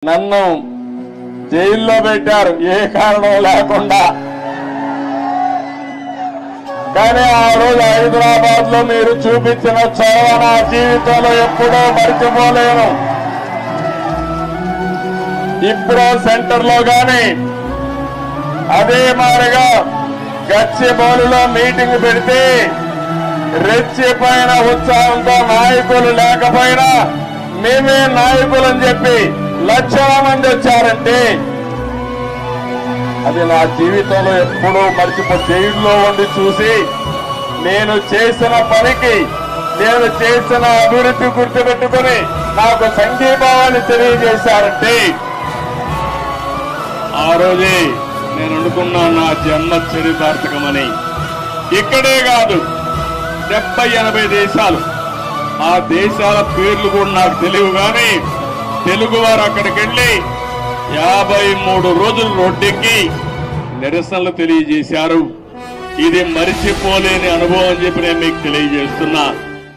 నన్ను జైల్లో పెట్టారు ఏ కారణం లేకుండా. కానీ ఆ రోజు హైదరాబాద్ లో మీరు చూపించిన చొరవ నా జీవితంలో ఎప్పుడూ మర్చిపోలేను. ఇప్పుడు సెంటర్ లో గాని అదే మాదిరిగా గచ్చిబౌలిలో మీటింగ్ పెడితే రెచ్చిపోయిన ఉత్సాహంతో నాయకులు లేకపోయినా మేమే నాయకులని చెప్పి లక్షల మంది వచ్చారంటే అది నా జీవితంలో ఎప్పుడూ జైల్లో ఉండి చూసి నేను చేసిన పనికి నేను చేసిన అభివృద్ధి గుర్తుపెట్టుకుని నాకు సంఘీభావాన్ని తెలియజేశారంటే ఆ రోజే నేను అనుకున్నా నా జన్మ చరితార్థకమని. ఇక్కడే కాదు 70-80 దేశాలు, ఆ దేశాల పేర్లు కూడా నాకు తెలియవు. కానీ తెలుగు వారు అక్కడికి వెళ్ళి 53 రోజులు రోడ్డెక్కి నిరసనలు తెలియజేశారు. ఇది మరిచిపోలేని అనుభవం అని చెప్పి నేను మీకు తెలియజేస్తున్నా.